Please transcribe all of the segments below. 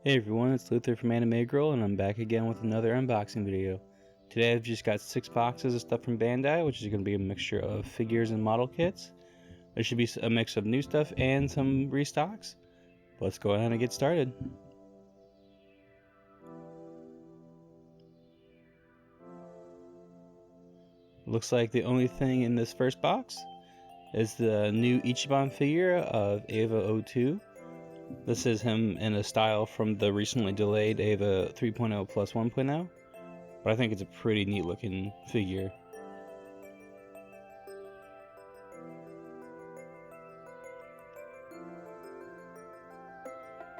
Hey everyone, it's Luther from Anime Girl, and I'm back again with another unboxing video. Today I've just got 6 boxes of stuff from Bandai, which is going to be a mixture of figures and model kits. There should be a mix of new stuff and some restocks. Let's go ahead and get started. Looks like the only thing in this first box is the new Ichiban figure of Eva 02. This is him in a style from the recently delayed Eva 3.0 plus 1.0, but I think it's a pretty neat looking figure.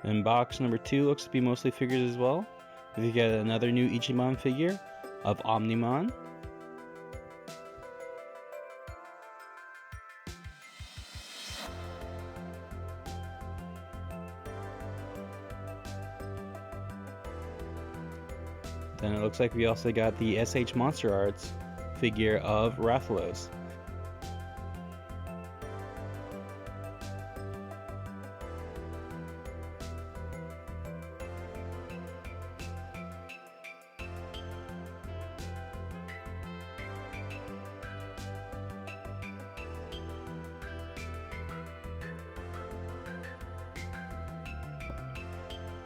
And box number 2 looks to be mostly figures as well. We get another new Ichiban figure of Omnimon. Then it looks like we also got the SH Monster Arts figure of Rathalos.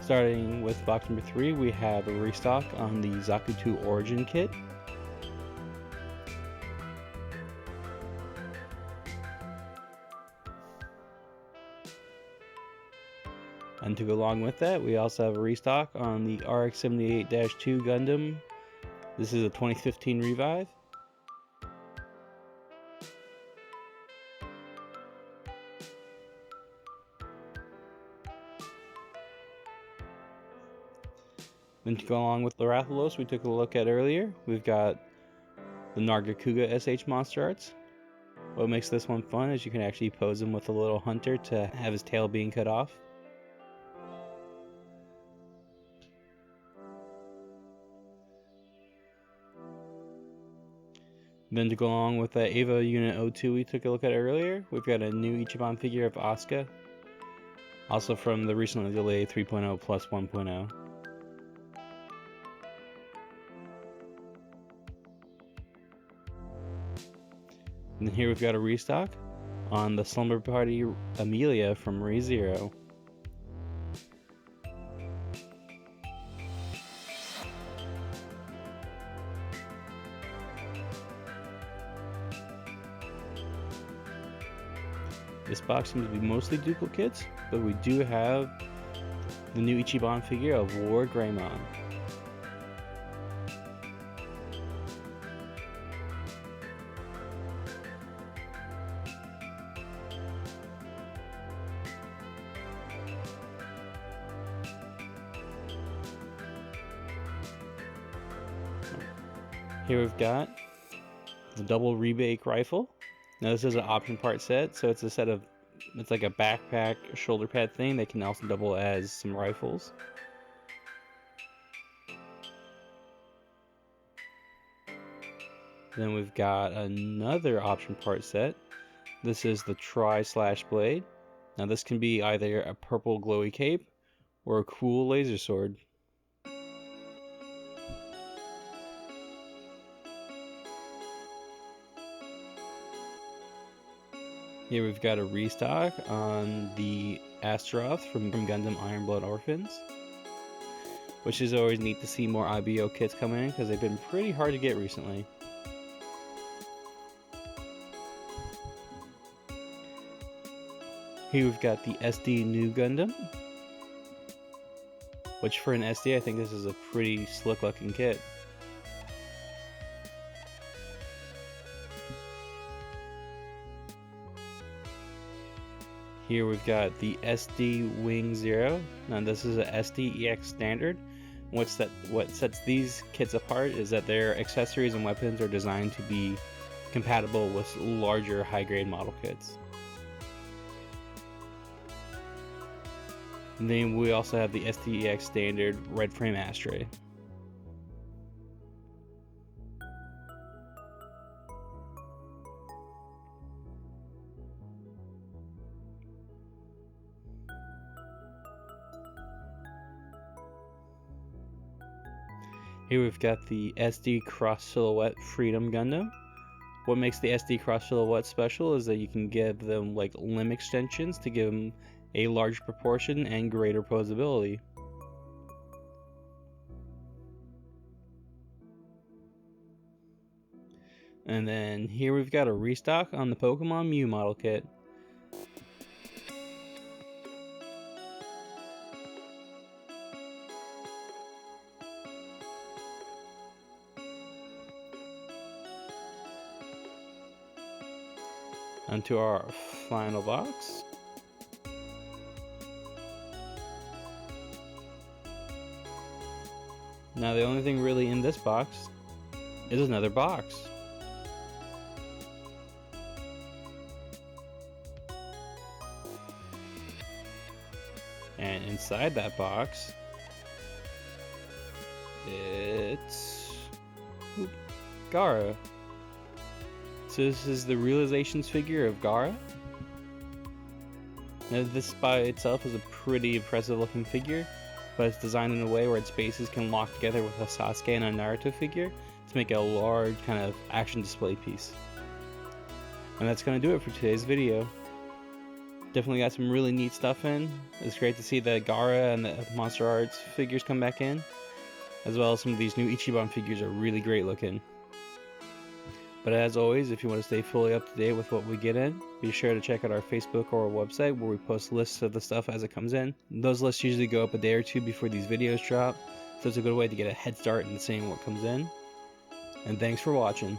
Starting with box number 3, we have a restock on the Zakuto Origin Kit. And to go along with that, we also have a restock on the RX-78-2 Gundam. This is a 2015 revive. Then to go along with the Rathalos we took a look at earlier, we've got the Nargacuga SH Monster Arts. What makes this one fun is you can actually pose him with a little hunter to have his tail being cut off. Then to go along with the Eva Unit 02 we took a look at earlier, we've got a new Ichiban figure of Asuka, also from the recently delayed 3.0 plus 1.0. And here we've got a restock on the Slumber Party Amelia from ReZero. This box seems to be mostly duplicates, but we do have the new Ichiban figure of War Greymon. Here we've got the double rebake rifle. Now this is an option part set, so it's a set of, it's like a backpack shoulder pad thing that can also double as some rifles. Then we've got another option part set. This is the Tri-Slash-Blade. Now this can be either a purple glowy cape or a cool laser sword. Here we've got a restock on the Astaroth from Gundam Iron Blood Orphans, which is always neat to see more IBO kits coming in because they've been pretty hard to get recently. Here we've got the SD New Gundam, which for an SD I think this is a pretty slick looking kit. Here we've got the SD Wing Zero. Now this is a SD EX standard. What sets these kits apart is that their accessories and weapons are designed to be compatible with larger high-grade model kits. And then we also have the SD EX standard Red Frame Ashtray. Here we've got the SD Cross Silhouette Freedom Gundam. What makes the SD Cross Silhouette special is that you can give them like limb extensions to give them a larger proportion and greater posability. And then here we've got a restock on the Pokemon Mew model kit. Onto our final box. Now the only thing really in this box is another box. And inside that box, it's Gaara. So this is the Realizations figure of Gaara. Now this by itself is a pretty impressive looking figure, but it's designed in a way where its bases can lock together with a Sasuke and a Naruto figure to make a large kind of action display piece. And that's going to do it for today's video. Definitely got some really neat stuff in. It's great to see the Gaara and the Monster Arts figures come back in, as well as some of these new Ichiban figures are really great looking. But as always, if you want to stay fully up to date with what we get in, be sure to check out our Facebook or our website where we post lists of the stuff as it comes in. Those lists usually go up a day or two before these videos drop, so it's a good way to get a head start in seeing what comes in. And thanks for watching.